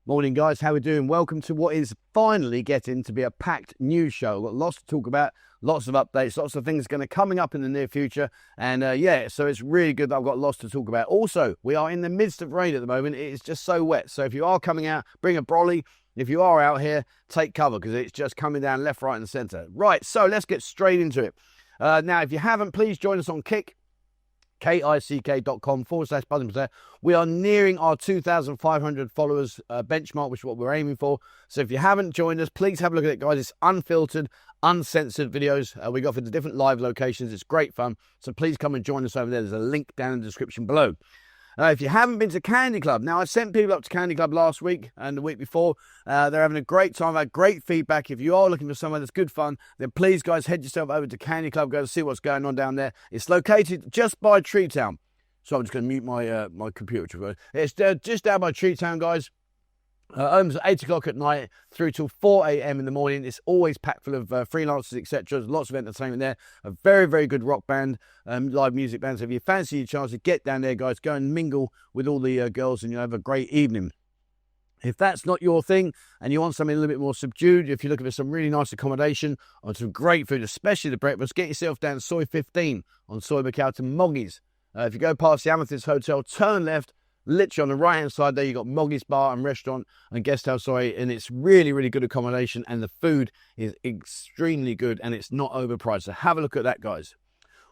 Morning, guys. How we doing? Welcome to what is finally getting to be a packed news show. We've got lots to talk about, lots of updates, lots of things going to coming up in the near future. And yeah, so it's really good that I've got lots to talk about. Also, we are in the midst of rain at the moment. It is just so wet. So if you are coming out, bring a brolly. If you are out here, take cover because it's just coming down left, right, and centre. Right, so let's get straight into it. Now, if you haven't, please join us on kick.com/buzzing. We are nearing our 2,500 followers benchmark, which is what we're aiming for. So if you haven't joined us, please have a look at it, guys. It's unfiltered, uncensored videos. We go for the different live locations. It's great fun. So please come and join us over there. There's a link down in the description below. If you haven't been to Candy Club, now I sent people up to Candy Club last week and the week before. They're having a great time. I had great feedback. If you are looking for somewhere that's good fun, then please, guys, head yourself over to Candy Club. Go to see what's going on down there. It's located just by Tree Town. So I'm just going to mute my my computer. It's just down by Tree Town, guys. Opens at 8 o'clock at night through till 4 a.m. in the morning. It's always packed full of freelancers, etc. There's lots of entertainment there. A very, very good rock band, live music band. So if you fancy your chance to get down there, guys, go and mingle with all the girls and you'll have a great evening. If that's not your thing and you want something a little bit more subdued, if you're looking for some really nice accommodation or some great food, especially the breakfast, get yourself down Soy 15 on Soy Macau to Moggy's. If you go past the Amethyst Hotel, turn left. Literally on the right-hand side there, you've got Moggy's Bar and Restaurant and Guest House, and it's really, really good accommodation, and the food is extremely good, and it's not overpriced. So have a look at that, guys.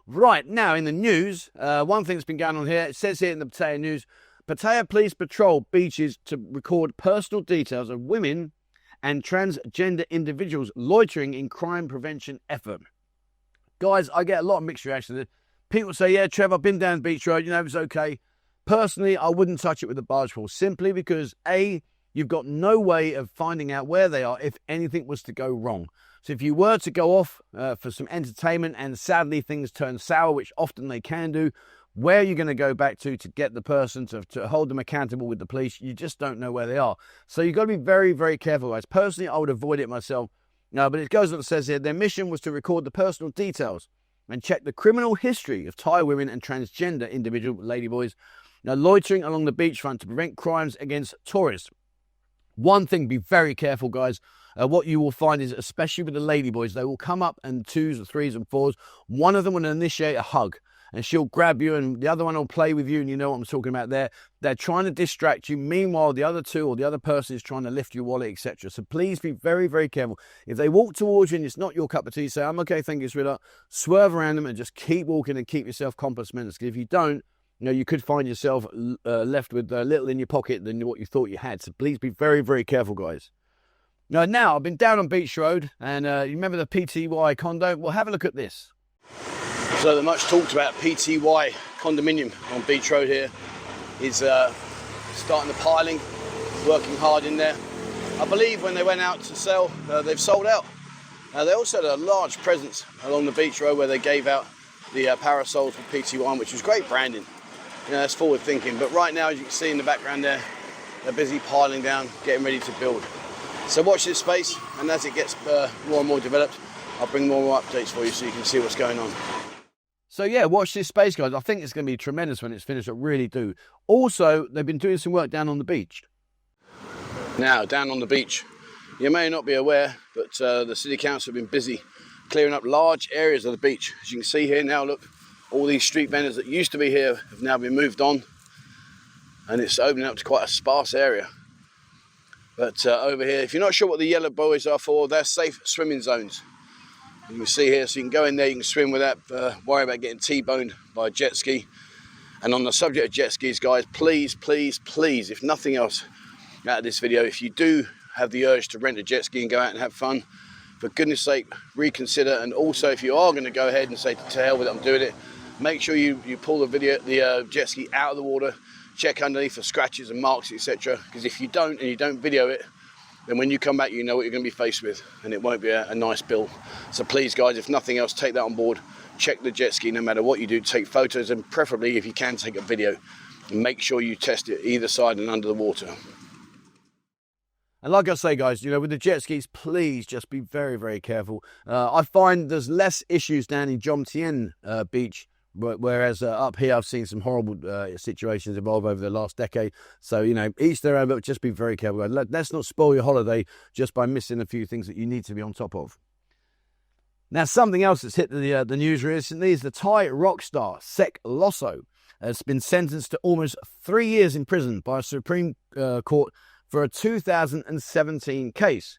Right, now in the news, one thing that's been going on here, it says here in the Pattaya news, Pattaya police patrol beaches to record personal details of women and transgender individuals loitering in crime prevention effort. Guys, I get a lot of mixed reactions. People say, yeah, Trev, I've been down Beach Road, you know, it's okay. Personally, I wouldn't touch it with a barge pole simply because, A, you've got no way of finding out where they are if anything was to go wrong. So if you were to go off for some entertainment and sadly things turn sour, which often they can do, where are you going to go back to get the person to hold them accountable with the police? You just don't know where they are. So you've got to be very, very careful, guys. Personally, I would avoid it myself. But it goes on, it says here, their mission was to record the personal details and check the criminal history of Thai women and transgender individual ladyboys now loitering along the beachfront to prevent crimes against tourists. One thing, be very careful, guys. What you will find is, especially with the ladyboys, they will come up in 2s, 3s and 4s. One of them will initiate a hug and she'll grab you and the other one will play with you, and you know what I'm talking about there. They're trying to distract you. Meanwhile, the other two or the other person is trying to lift your wallet, etc. So please be very, very careful. If they walk towards you and it's not your cup of tea, say, I'm okay, thank you, sweetheart. Swerve around them and just keep walking and keep yourself compass mentis. Because if you don't, you know, you could find yourself left with little in your pocket than what you thought you had. So please be very, very careful, guys. Now I've been down on Beach Road, and you remember the PTY Condo? Well, have a look at this. So the much talked about PTY condominium on Beach Road here is starting the piling, working hard in there. I believe when they went out to sell, they've sold out. They also had a large presence along the Beach Road where they gave out the parasols with PTY, which was great branding. You know, that's forward thinking. But right now, as you can see in the background there, they're busy piling down, getting ready to build. So watch this space, and as it gets more and more developed, I'll bring more updates for you so you can see what's going on. So yeah, watch this space, guys. I think it's going to be tremendous when it's finished. I really do. Also, they've been doing some work down on the beach. Now, down on the beach, you may not be aware, but the City Council have been busy clearing up large areas of the beach. As you can see here now, look, all these street vendors that used to be here have now been moved on, and it's opening up to quite a sparse area. But over here, if you're not sure what the yellow buoys are for, they're safe swimming zones. You can see here, so you can go in there, you can swim without worry about getting T-boned by a jet ski. And on the subject of jet skis, guys, please, please, please, if nothing else out of this video, if you do have the urge to rent a jet ski and go out and have fun, for goodness sake, reconsider. And also, if you are going to go ahead and say, to hell with it, I'm doing it, make sure you pull the jet ski out of the water, check underneath for scratches and marks, etc. Because if you don't, and you don't video it, then when you come back, you know what you're going to be faced with, and it won't be a nice bill. So please, guys, if nothing else, take that on board. Check the jet ski no matter what you do. Take photos, and preferably, if you can, take a video. And make sure you test it either side and under the water. And like I say, guys, you know, with the jet skis, please just be very, very careful. I find there's less issues down in Jomtien Beach Whereas up here, I've seen some horrible situations evolve over the last decade. So, you know, each their own, but just be very careful. Let's not spoil your holiday just by missing a few things that you need to be on top of. Now, something else that's hit the news recently is the Thai rock star, Loso, has been sentenced to almost 3 years in prison by a Supreme Court for a 2017 case.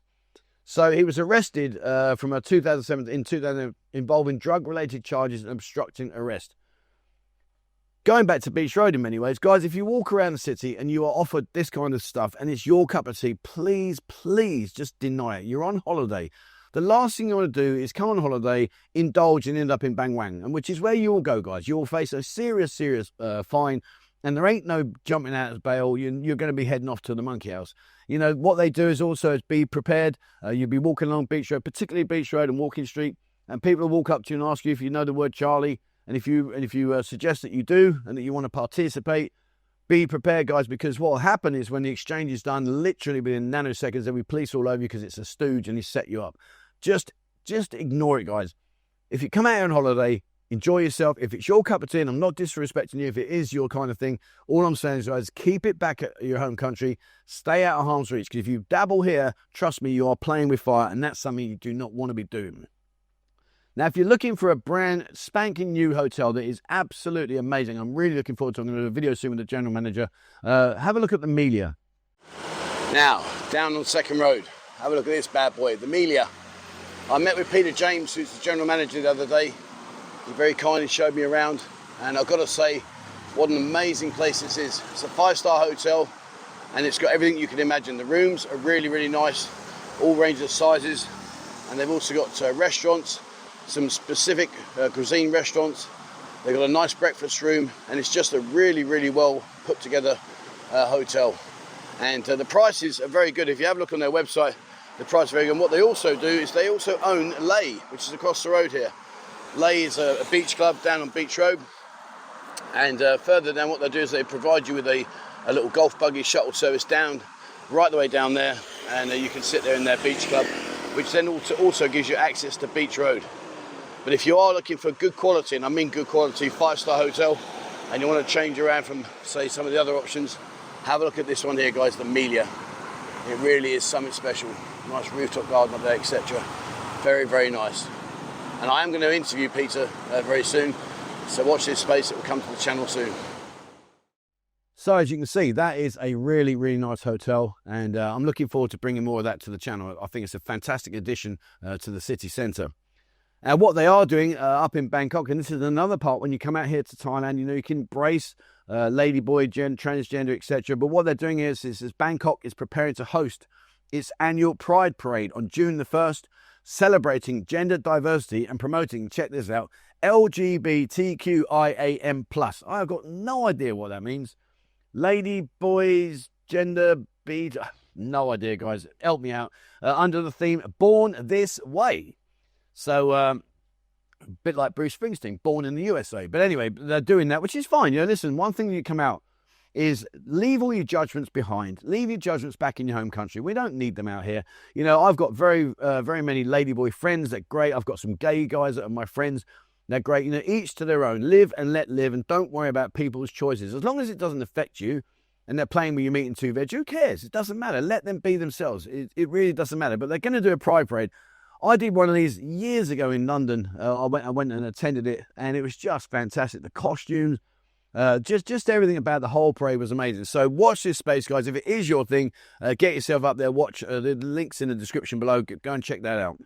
So he was arrested from a 2017 involving drug-related charges and obstructing arrest. Going back to Beach Road in many ways, guys, if you walk around the city and you are offered this kind of stuff and it's your cup of tea, please, please just deny it. You're on holiday. The last thing you want to do is come on holiday, indulge and end up in Bang Wang, and which is where you will go, guys. You will face a serious fine, and there ain't no jumping out of bail. You're going to be heading off to the monkey house. You know, what they do is also be prepared. You'll be walking along Beach Road, particularly Beach Road and Walking Street, and people will walk up to you and ask you if you know the word Charlie, and if you suggest that you do and that you want to participate, be prepared, guys, because what will happen is when the exchange is done, literally within nanoseconds, there'll be police all over you because it's a stooge and he set you up. Just ignore it, guys. If you come out on holiday, enjoy yourself. If it's your cup of tea, and I'm not disrespecting you, if it is your kind of thing, all I'm saying is, guys, keep it back at your home country. Stay out of harm's reach, because if you dabble here, trust me, you are playing with fire, and that's something you do not want to be doing. Now, if you're looking for a brand spanking new hotel that is absolutely amazing, I'm really looking forward to it. I'm going to do a video soon with the general manager. Have a look at the Melia. Now, down on Second Road, have a look at this bad boy, the Melia. I met with Peter James, who's the general manager, the other day. He very kindly showed me around, and I've got to say, what an amazing place this is. It's a 5-star hotel, and it's got everything you can imagine. The rooms are really, really nice, all ranges of sizes, and they've also got restaurants, some specific cuisine restaurants. They've got a nice breakfast room, and it's just a really, really well put together hotel. And the prices are very good. If you have a look on their website, the price is very good. And what they also do is they also own Lay, which is across the road here. Lay is a beach club down on Beach Road, and further down, what they do is they provide you with a little golf buggy shuttle service down, right the way down there, and you can sit there in their beach club, which then also gives you access to Beach Road. But if you are looking for good quality, and I mean good quality, 5-star hotel, and you want to change around from, say, some of the other options, have a look at this one here, guys, the Melia. It really is something special. Nice rooftop garden up there, etc. Very, very nice. And I am going to interview Peter very soon, so watch this space. It will come to the channel soon. So as you can see, that is a really, really nice hotel, and I'm looking forward to bringing more of that to the channel. I think it's a fantastic addition to the city centre. And what they are doing up in Bangkok, and this is another part when you come out here to Thailand, you know, you can embrace ladyboy, transgender, etc. But what they're doing is Bangkok is preparing to host its annual Pride Parade on June the 1st, celebrating gender diversity and promoting, check this out, LGBTQIAM+. I've got no idea what that means. Lady, boys, gender, no idea, guys. Help me out. Under the theme, Born This Way. So, a bit like Bruce Springsteen, born in the USA. But anyway, they're doing that, which is fine. You know, listen, one thing that you come out is leave all your judgments behind. Leave your judgments back in your home country. We don't need them out here. You know, I've got very many ladyboy friends. They're great. I've got some gay guys that are my friends. They're great. You know, each to their own. Live and let live, and don't worry about people's choices. As long as it doesn't affect you and they're playing with your meat and two veg, who cares? It doesn't matter. Let them be themselves. It really doesn't matter. But they're going to do a Pride Parade. I did one of these years ago in London. I went and attended it, and it was just fantastic. The costumes, just everything about the whole parade was amazing. So watch this space, guys. If it is your thing, get yourself up there. Watch the links in the description below. Go and check that out.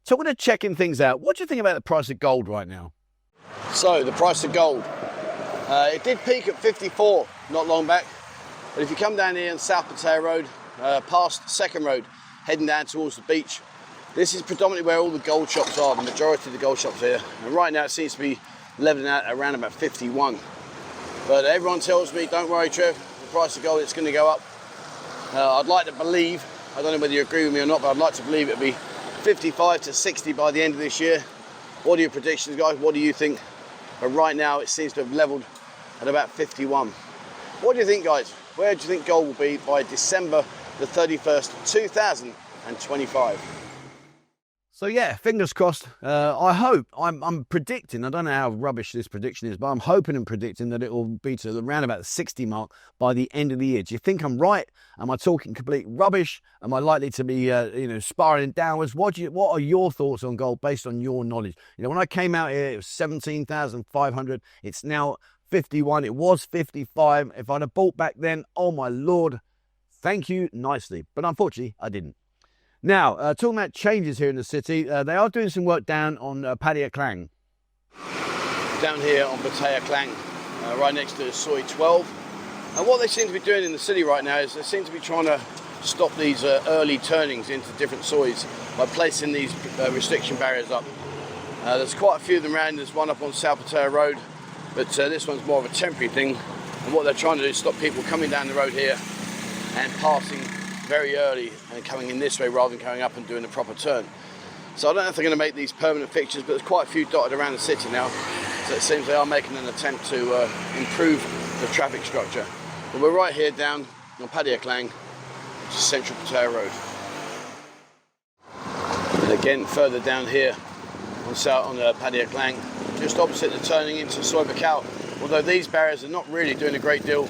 So we're checking things out. What do you think about the price of gold right now? So the price of gold, it did peak at 54 not long back. But if you come down here on South Pattaya Road, past Second Road, heading down towards the beach, this is predominantly where all the gold shops are, the majority of the gold shops here. And right now it seems to be leveling out around about 51. But everyone tells me, don't worry, Trev, the price of gold, it's going to go up. I'd like to believe, I don't know whether you agree with me or not, but I'd like to believe it'll be 55 to 60 by the end of this year. What are your predictions, guys? What do you think? But right now it seems to have leveled at about 51. What do you think, guys? Where do you think gold will be by December the 31st, 2025? So So yeah, fingers crossed. I hope, I'm predicting, I don't know how rubbish this prediction is, but I'm hoping and predicting that it will be to around about the 60 mark by the end of the year. Do you think I'm right? Am I talking complete rubbish? Am I likely to be, spiraling downwards? What are your thoughts on gold based on your knowledge? When I came out here, it was 17,500. It's now 51. It was 55. If I'd have bought back then, oh my Lord, thank you nicely. But unfortunately, I didn't. Now, talking about changes here in the city, they are doing some work down on Pattaya Klang. Down here on Pattaya Klang, right next to Soi 12. And what they seem to be doing in the city right now is they seem to be trying to stop these early turnings into different sois by placing these restriction barriers up. There's quite a few of them around. There's one up on South Pattaya Road, but this one's more of a temporary thing. And what they're trying to do is stop people coming down the road here and passing very early and coming in this way rather than coming up and doing a proper turn. So I don't know if they're going to make these permanent fixtures, but there's quite a few dotted around the city now, so it seems they are making an attempt to improve the traffic structure. But we're right here down on Pattaya Klang, which is Central Pattaya Road. And again, further down here on Pattaya Klang, just opposite the turning into Soi Buakhao, although these barriers are not really doing a great deal.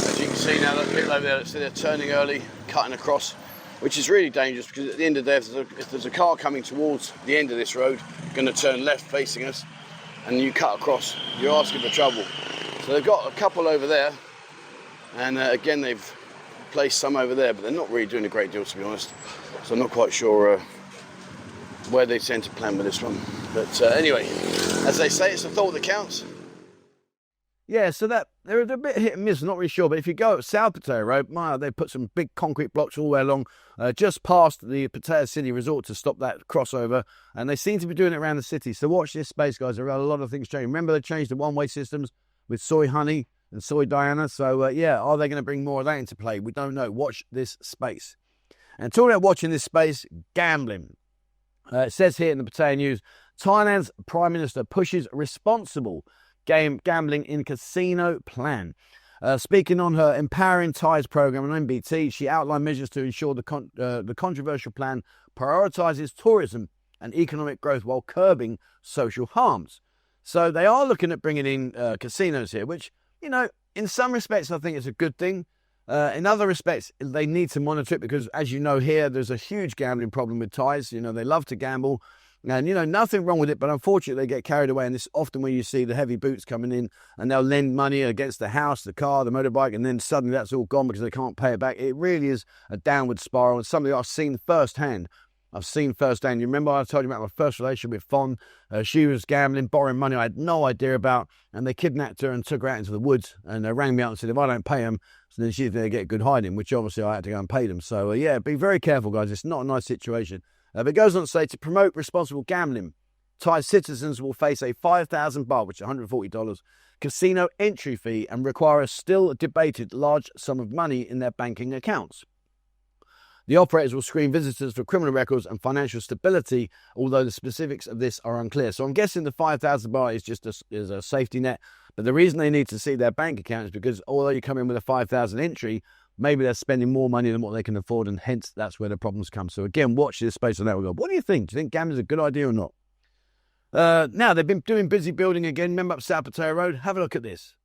As you can see now, those people over there, they're turning early, cutting across, which is really dangerous because at the end of the day, if there's a car coming towards the end of this road, going to turn left facing us, and you cut across, you're asking for trouble. So they've got a couple over there, and again they've placed some over there, but they're not really doing a great deal, to be honest. So I'm not quite sure where they tend to plan with this one. But anyway, as they say, it's the thought that counts. Yeah, so that they're a bit hit and miss, not really sure. But if you go up South Pattaya Road, they put some big concrete blocks all the way along, just past the Pattaya City Resort to stop that crossover. And they seem to be doing it around the city. So watch this space, guys. There are a lot of things changing. Remember, they changed the one-way systems with Soi Honey and Soi Diana. So yeah, are they going to bring more of that into play? We don't know. Watch this space. And talking about watching this space, gambling. It says here in the Pattaya News, Thailand's Prime Minister pushes responsible gambling in casino plan. Speaking on her Empowering Thais program on MBT, she outlined measures to ensure the controversial plan prioritises tourism and economic growth while curbing social harms. So they are looking at bringing in casinos here, which, in some respects, I think it's a good thing. In other respects, they need to monitor it because, as you know here, there's a huge gambling problem with Thais. They love to gamble. And, nothing wrong with it, but unfortunately they get carried away. And this is often where you see the heavy boots coming in and they'll lend money against the house, the car, the motorbike, and then suddenly that's all gone because they can't pay it back. It really is a downward spiral and something I've seen firsthand. You remember I told you about my first relationship with Fon? She was gambling, borrowing money I had no idea about, and they kidnapped her and took her out into the woods and they rang me up and said, if I don't pay them, so then she's going to get good hiding, which obviously I had to go and pay them. So yeah, be very careful, guys. It's not a nice situation. But it goes on to say, to promote responsible gambling, Thai citizens will face a 5,000 baht, which is $140, casino entry fee and require a still debated large sum of money in their banking accounts. The operators will screen visitors for criminal records and financial stability, although the specifics of this are unclear. So I'm guessing the 5,000 baht is just a safety net. But the reason they need to see their bank account is because although you come in with a 5,000 entry, maybe they're spending more money than what they can afford, and hence that's where the problems come. So again, watch this space on that. We'll go, what do you think? Do you think gambling is a good idea or not? Now, they've been doing busy building again. Remember up South Pattaya Road? Have a look at this.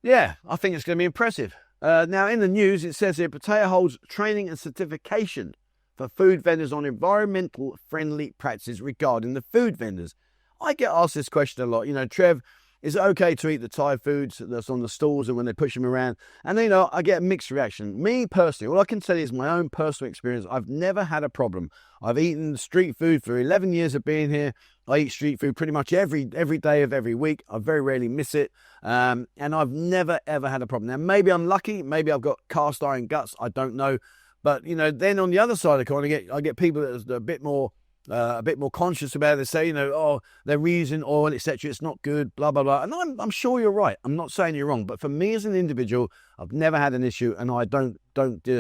Yeah, I think it's going to be impressive. Now, in the news, it says here, Pattaya holds training and certification for food vendors on environmental friendly practices regarding the food vendors. I get asked this question a lot. Trev, is it okay to eat the Thai foods that's on the stalls and when they push them around? And, I get a mixed reaction. Me, personally, all I can tell you is my own personal experience. I've never had a problem. I've eaten street food for 11 years of being here. I eat street food pretty much every day of every week. I very rarely miss it. And I've never, ever had a problem. Now, maybe I'm lucky. Maybe I've got cast iron guts. I don't know. But, then on the other side of the coin, I get people that are a bit more a bit more conscious about it. They say, you know, oh, they're reusing oil, etc. It's not good, blah, blah, blah. And I'm sure you're right. I'm not saying you're wrong. But for me as an individual, I've never had an issue, and I don't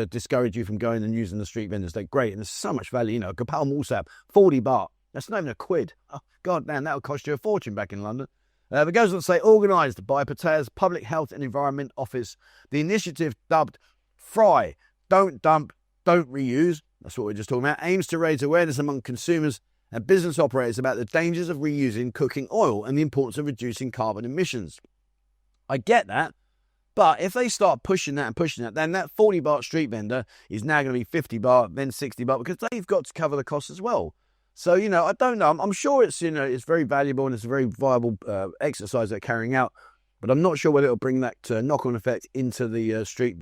discourage you from going and using the street vendors. They're great, and there's so much value. You know, Kapal Mulsap, 40 baht. That's not even a quid. Oh, God damn, that'll cost you a fortune back in London. It goes on to say, organised by Pattaya's Public Health and Environment Office, the initiative dubbed Fry, Don't Dump, Don't Reuse, that's what we're just talking about, aims to raise awareness among consumers and business operators about the dangers of reusing cooking oil and the importance of reducing carbon emissions. I get that, but if they start pushing that, then that 40 baht street vendor is now going to be 50 baht, then 60 baht, because they've got to cover the costs as well. So, you know, I don't know. I'm sure it's, you know, it's very valuable and it's a very viable exercise they're carrying out. But I'm not sure whether it'll bring that knock-on effect into the street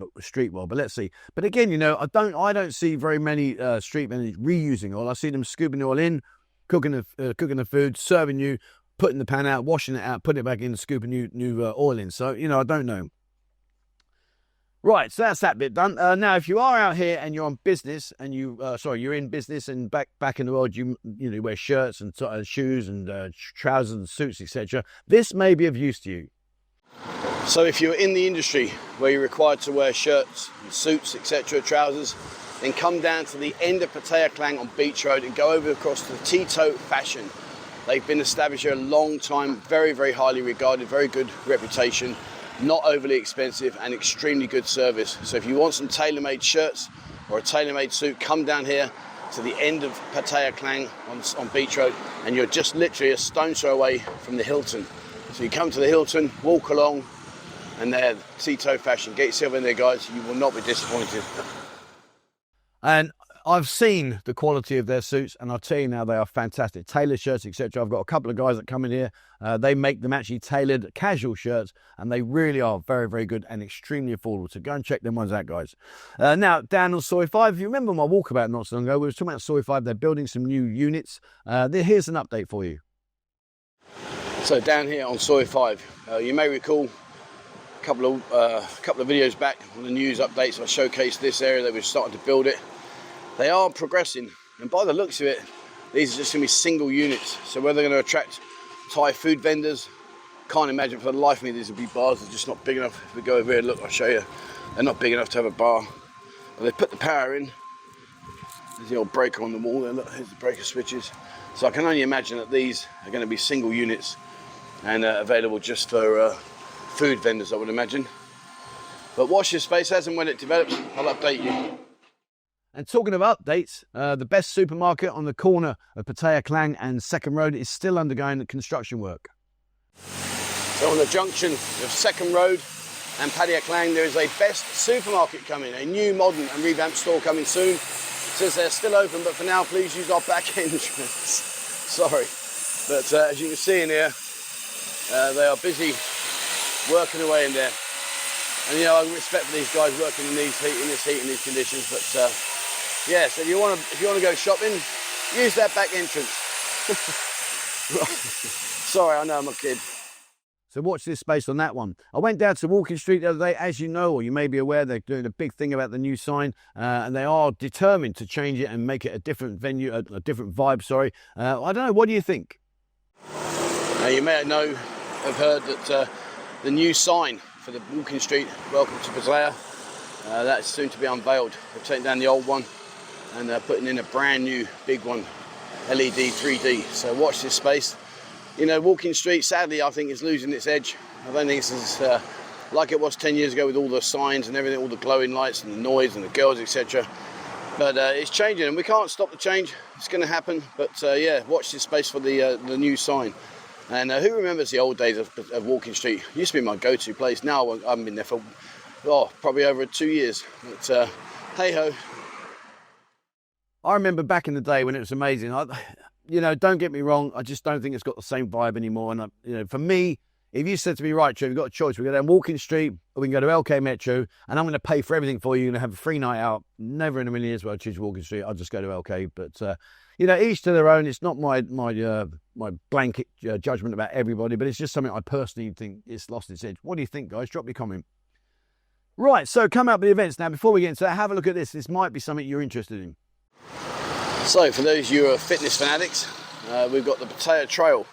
world. But let's see. But again, you know, I don't see very many street vendors reusing oil. I see them scooping the oil in, cooking the food, serving you, putting the pan out, washing it out, putting it back in, scooping new oil in. So, you know, I don't know. Right, so that's that bit done. Now, if you are out here and you're on business and you're in business and back in the world, you wear shirts and shoes and trousers and suits, etc. This may be of use to you. So if you're in the industry where you're required to wear shirts, suits, etc., trousers, then come down to the end of Pattaya Klang on Beach Road and go over across to the TTO Fashion. They've been established here a long time, very, very highly regarded, very good reputation, not overly expensive and extremely good service. So if you want some tailor-made shirts or a tailor-made suit, come down here to the end of Pattaya Klang on Beach Road, and you're just literally a stone's throw away from the Hilton. So you come to the Hilton, walk along, and there, TTO Fashion. Get yourself in there, guys. You will not be disappointed. And I've seen the quality of their suits, and I'll tell you now, they are fantastic. Tailored shirts, etc. I've got a couple of guys that come in here. They make them actually tailored casual shirts, and they really are very, very good and extremely affordable. So go and check them ones out, guys. Now, down on Soi 5, if you remember my walkabout not so long ago, we were talking about Soi 5. They're building some new units. Here's an update for you. So down here on Soi 5, you may recall a couple of videos back on the news updates, I showcased this area that we're starting to build it. They are progressing, and by the looks of it, these are just going to be single units. So whether they're going to attract Thai food vendors, can't imagine for the life of me these would be bars. They're just not big enough. If we go over here, look, I'll show you. They're not big enough to have a bar. But they put the power in. There's the old breaker on the wall there. Look, here's the breaker switches. So I can only imagine that these are going to be single units and available just for food vendors, I would imagine. But watch this space. As and when it develops, I'll update you. And talking of updates, the best supermarket on the corner of Pattaya Klang and Second Road is still undergoing construction work. So on the junction of Second Road and Pattaya Klang, there is a best supermarket coming, a new modern and revamped store coming soon. It says they're still open, but for now, please use our back entrance. Sorry. But as you can see in here, they are busy working away in there. And you know, I respect for these guys working in this heat, in these conditions, but yeah, so if you want to go shopping, use that back entrance. Sorry, I know I'm a kid. So watch this space on that one. I went down to Walking Street the other day. As you know, or you may be aware, they're doing a big thing about the new sign, and they are determined to change it and make it a different venue, a different vibe, sorry. I don't know, what do you think? You may have heard that the new sign for the Walking Street, Welcome to Pattaya, that's soon to be unveiled. They've taken down the old one and they're putting in a brand new big one, LED 3D. So watch this space. You know, Walking Street, sadly, I think is losing its edge. I don't think it's like it was 10 years ago with all the signs and everything, all the glowing lights and the noise and the girls, etc. But it's changing, and we can't stop the change. It's going to happen. But yeah, watch this space for the new sign. And who remembers the old days of Walking Street? It used to be my go-to place. Now I haven't been there for probably over 2 years. But hey ho. I remember back in the day when it was amazing. You know, don't get me wrong, I just don't think it's got the same vibe anymore. And you know, for me, if you said to me, right, Trev, you've got a choice, we can go down Walking Street or we can go to LK Metro, and I'm going to pay for everything for you and have a free night out. Never in a million years will I choose Walking Street. I'll just go to LK. But you know, each to their own. It's not my blanket judgment about everybody, but it's just something I personally think it's lost its edge. What do you think, guys? Drop me a comment. Right, so come out with the events now. Before we get into that, have a look at this. This might be something you're interested in. So for those of you who are fitness fanatics, we've got the Pattaya Trail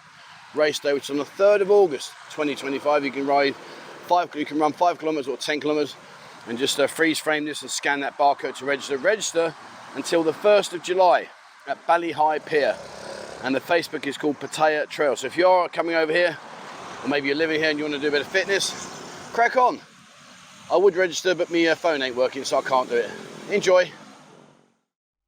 race day, which is on the 3rd of August 2025. You can run 5 kilometers or 10 kilometers, and just freeze frame this and scan that barcode to register. Register until the 1st of July at Bali High Pier, and the Facebook is called Pattaya Trail. So if you are coming over here, or maybe you're living here and you want to do a bit of fitness, crack on. I would register, but my phone ain't working, so I can't do it. Enjoy.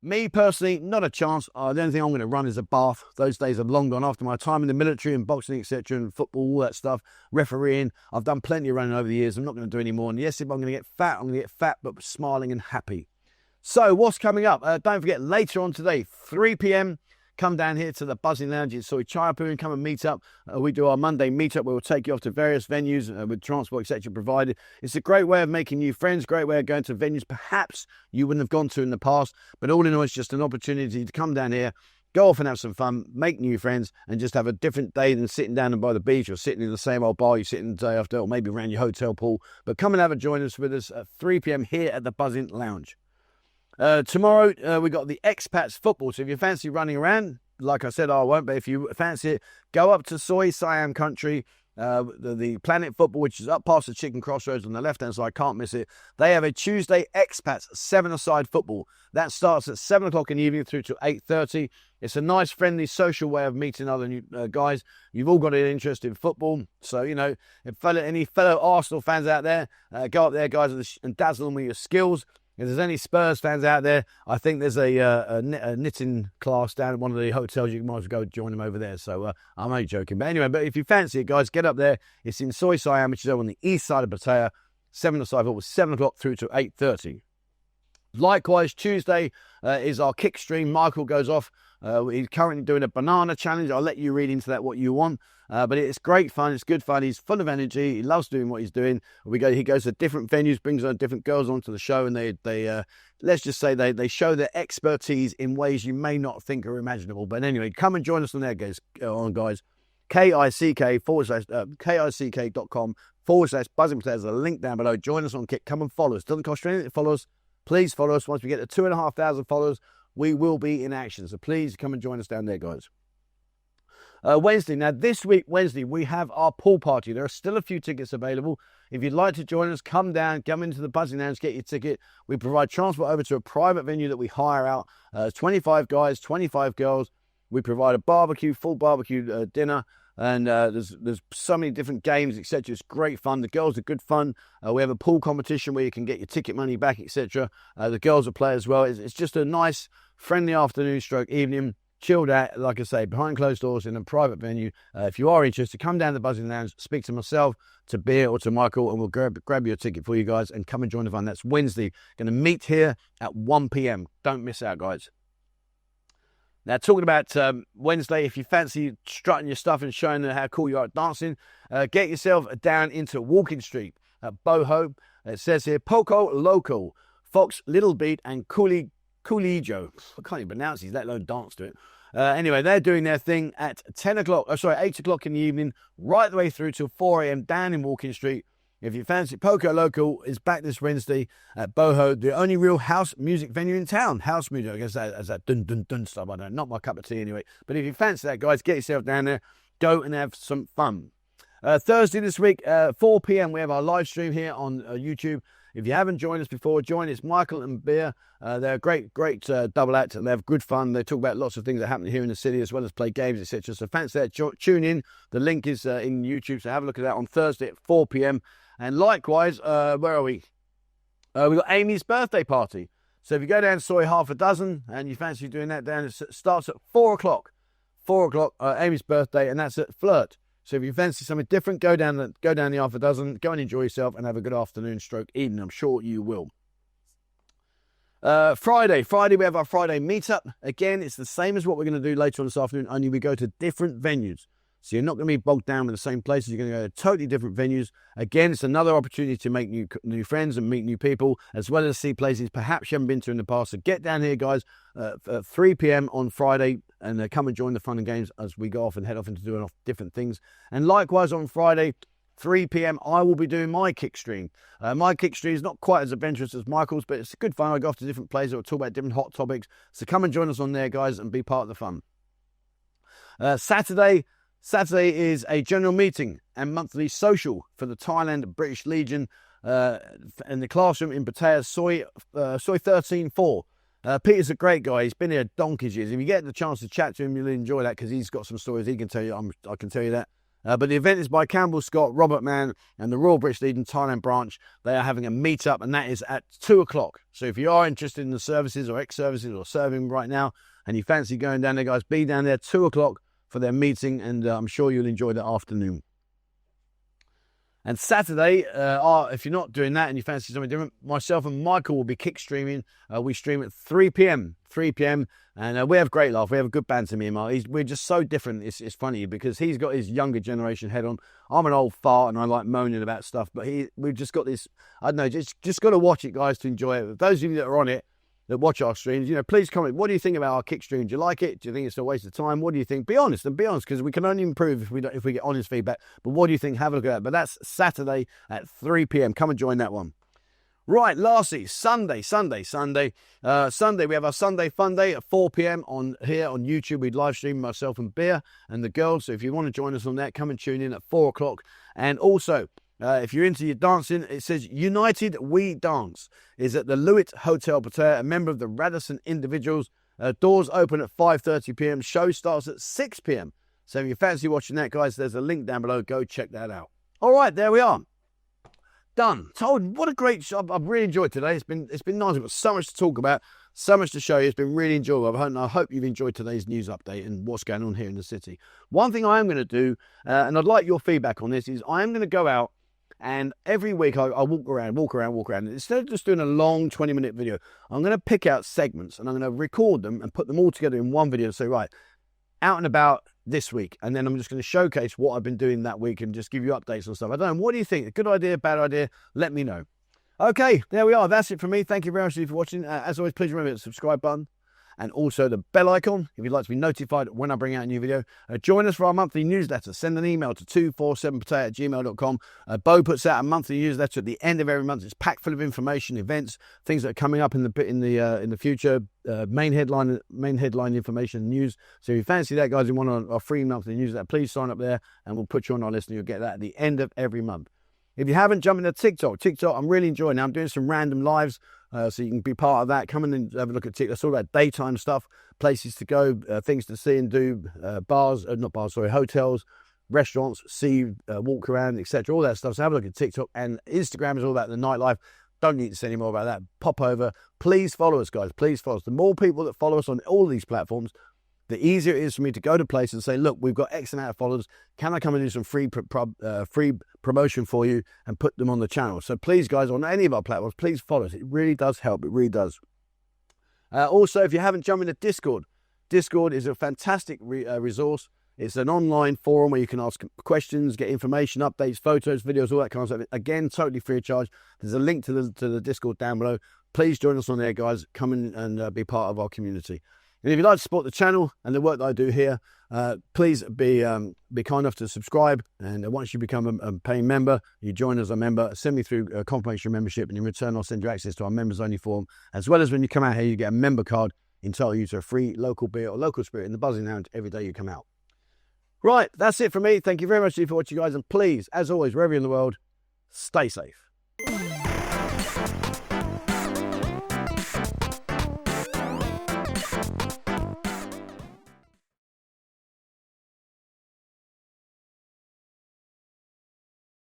Me personally, not a chance. The only thing I'm going to run is a bath. Those days are long gone. After my time in the military and boxing, etc., and football, all that stuff, refereeing, I've done plenty of running over the years. I'm not going to do any more. And yes, if I'm going to get fat, I'm going to get fat, but smiling and happy. So what's coming up? Don't forget, later on today, 3 p.m, come down here to the Buzzing Lounge in Soi Chaiyapu and come and meet up. We do our Monday meetup where we'll take you off to various venues with transport, etc. provided. It's a great way of making new friends, great way of going to venues perhaps you wouldn't have gone to in the past. But all in all, it's just an opportunity to come down here, go off and have some fun, make new friends, and just have a different day than sitting down by the beach or sitting in the same old bar you sit in the day after, or maybe around your hotel pool. But come and have a join us with us at 3 p.m. here at the Buzzing Lounge. Tomorrow, we got the Expats football. So if you fancy running around, like I said, I won't, but if you fancy it, go up to Soi Siam country, the Planet Football, which is up past the Chicken Crossroads on the left-hand side. Can't miss it. They have a Tuesday Expats 7-a-side football. That starts at 7 o'clock in the evening through to 8:30. It's a nice, friendly, social way of meeting other new guys. You've all got an interest in football. So, you know, any fellow Arsenal fans out there, go up there, guys, and dazzle them with your skills. If there's any Spurs fans out there, I think there's a knitting class down at one of the hotels. You might as well go join them over there. So I'm only joking. But anyway, if you fancy it, guys, get up there. It's in Soi Siam, which is over on the east side of Pattaya. 7-a-side, it was 7 o'clock through to 8:30. Likewise, Tuesday is our Kickstream. Michael goes off. He's currently doing a banana challenge. I'll let you read into that what you want. But it's great fun. It's good fun. He's full of energy. He loves doing what he's doing. He goes to different venues, brings on different girls onto the show, and they let's just say they show their expertise in ways you may not think are imaginable. But anyway, come and join us on there, guys. kick.com/buzzing. There's a link down below. Join us on Kick. Come and follow us. Doesn't cost you anything to follow us. Please follow us. Once we get to 2,500 followers, we will be in action. So please come and join us down there, guys. Wednesday. Now, this week, Wednesday, we have our pool party. There are still a few tickets available. If you'd like to join us, come down, come into the Buzzing Lounge, get your ticket. We provide transport over to a private venue that we hire out. 25 guys, 25 girls. We provide a barbecue, full barbecue dinner. And there's so many different games, etc. It's great fun. The girls are good fun. We have a pool competition where you can get your ticket money back, etc. The girls will play as well. It's just a nice, friendly afternoon stroke evening. Chilled out, like I say, behind closed doors in a private venue. If you are interested, come down to the Buzzing Lounge, speak to myself, to Beer, or to Michael, and we'll grab your ticket for you guys and come and join the fun. That's Wednesday. Going to meet here at 1 p.m. Don't miss out, guys. Now, talking about Wednesday, if you fancy strutting your stuff and showing how cool you are at dancing, get yourself down into Walking Street at Boho. It says here, Poco Loco, Fox, Little Beat, and Coolijo. I can't even pronounce these, let alone dance to it. Anyway, they're doing their thing at 8 o'clock in the evening, right the way through till 4 a.m. down in Walking Street. If you fancy, Poco Loco is back this Wednesday at Boho, the only real house music venue in town. House music, I guess that's that dun dun dun stuff. I don't know, not my cup of tea anyway. But if you fancy that, guys, get yourself down there, go and have some fun. Thursday this week, 4 p.m. we have our live stream here on YouTube. If you haven't joined us before, join. It's Michael and Beer. They're a great double act, and they have good fun. They talk about lots of things that happen here in the city, as well as play games, etc. So fancy that, tune in. The link is in YouTube, so have a look at that on Thursday at 4 p.m. And likewise, where are we? We've got Amy's birthday party. So if you go down to Soi half a dozen and you fancy doing that down, it starts at 4 o'clock. 4 o'clock, Amy's birthday, and that's at Flirt. So if you fancy something different, go down the half a dozen, go and enjoy yourself and have a good afternoon stroke evening. I'm sure you will. Friday, we have our Friday meetup. Again, it's the same as what we're going to do later on this afternoon, only we go to different venues. So you're not going to be bogged down with the same places. You're going to go to totally different venues. Again, it's another opportunity to make new friends and meet new people, as well as see places perhaps you haven't been to in the past. So get down here, guys, at 3 p.m. on Friday, and come and join the fun and games as we go off and head off into doing different things. And likewise on Friday, 3 p.m, I will be doing my Kickstream. My Kickstream is not quite as adventurous as Michael's, but it's good fun. I go off to different places. I'll talk about different hot topics. So come and join us on there, guys, and be part of the fun. Saturday is a general meeting and monthly social for the Thailand British Legion in the classroom in Pattaya, Soi 13-4. Peter's a great guy. He's been here donkey's years. If you get the chance to chat to him, you'll enjoy that because he's got some stories he can tell you. I can tell you that. But the event is by Campbell Scott, Robert Mann, and the Royal British Legion Thailand branch. They are having a meetup, and that is at 2 o'clock. So if you are interested in the services or ex-services or serving right now, and you fancy going down there, guys, be down there 2 o'clock for their meeting, and I'm sure you'll enjoy the afternoon. And Saturday, if you're not doing that and you fancy something different, myself and Michael will be Kickstreaming. We stream at 3 p.m, and we have great laugh. We have a good banter, me and Mark. We're just so different. It's funny because he's got his younger generation head on. I'm an old fart and I like moaning about stuff, but we've just got this, I don't know, just got to watch it, guys, to enjoy it. Those of you that are on it, that watch our streams, please comment. What do you think about our Kickstream? Do you like it? Do you think it's a waste of time? What do you think? Be honest, because we can only improve if we get honest feedback. But what do you think? Have a look at that. But that's Saturday at 3 p.m. Come and join that one. Right, lastly, Sunday. Sunday, we have our Sunday Fun Day at 4 p.m. here on YouTube. We live stream myself and Beer and the girls. So if you want to join us on that, come and tune in at 4 o'clock. And also, if you're into your dancing, it says United We Dance is at the Melia Hotel, Pattaya, a member of the Radisson Individuals. Doors open at 5:30 p.m. Show starts at 6 p.m. So if you fancy watching that, guys, there's a link down below. Go check that out. All right, there we are. Done. Told. What a great job. I've really enjoyed today. It's been nice. We've got so much to talk about, so much to show you. It's been really enjoyable. I hope you've enjoyed today's news update and what's going on here in the city. One thing I am going to do, and I'd like your feedback on this, is I am going to go out and every week I walk around. Instead of just doing a long 20-minute video, I'm going to pick out segments and I'm going to record them and put them all together in one video and say, right, out and about this week. And then I'm just going to showcase what I've been doing that week and just give you updates on stuff. I don't know. What do you think? A good idea, bad idea? Let me know. Okay, there we are. That's it from me. Thank you very much for watching. As always, please remember the subscribe button and also the bell icon if you'd like to be notified when I bring out a new video. Join us for our monthly newsletter. Send an email to 247pattaya@gmail.com. Bo puts out a monthly newsletter at the end of every month. It's packed full of information, events, things that are coming up in the future. Main headline information, news. So if you fancy that, guys, you want our free monthly newsletter, please sign up there and we'll put you on our list and you'll get that at the end of every month. If you haven't, jump into TikTok, I'm really enjoying it. I'm doing some random lives, so you can be part of that. Come in and have a look at TikTok. It's all about daytime stuff, places to go, things to see and do, hotels, restaurants, walk around, etc. All that stuff. So have a look at TikTok. And Instagram is all about the nightlife. Don't need to say any more about that. Pop over. Please follow us, guys. Please follow us. The more people that follow us on all of these platforms, the easier it is for me to go to places and say, look, we've got X amount of followers. Can I come and do some free promotion for you and put them on the channel? So please, guys, on any of our platforms, please follow us. It really does help. It really does. Also, if you haven't jumped into Discord is a fantastic resource. It's an online forum where you can ask questions, get information, updates, photos, videos, all that kind of stuff. Again, totally free of charge. There's a link to the Discord down below. Please join us on there, guys. Come in and be part of our community. And if you'd like to support the channel and the work that I do here, please be kind enough to subscribe. And once you become a paying member, you join as a member, send me through a confirmation membership, and in return, I'll send you access to our members only forum. As well as when you come out here, you get a member card entitled you to a free local beer or local spirit in the Buzzing Lounge every day you come out. Right, that's it from me. Thank you very much for watching, guys. And please, as always, wherever you're in the world, stay safe.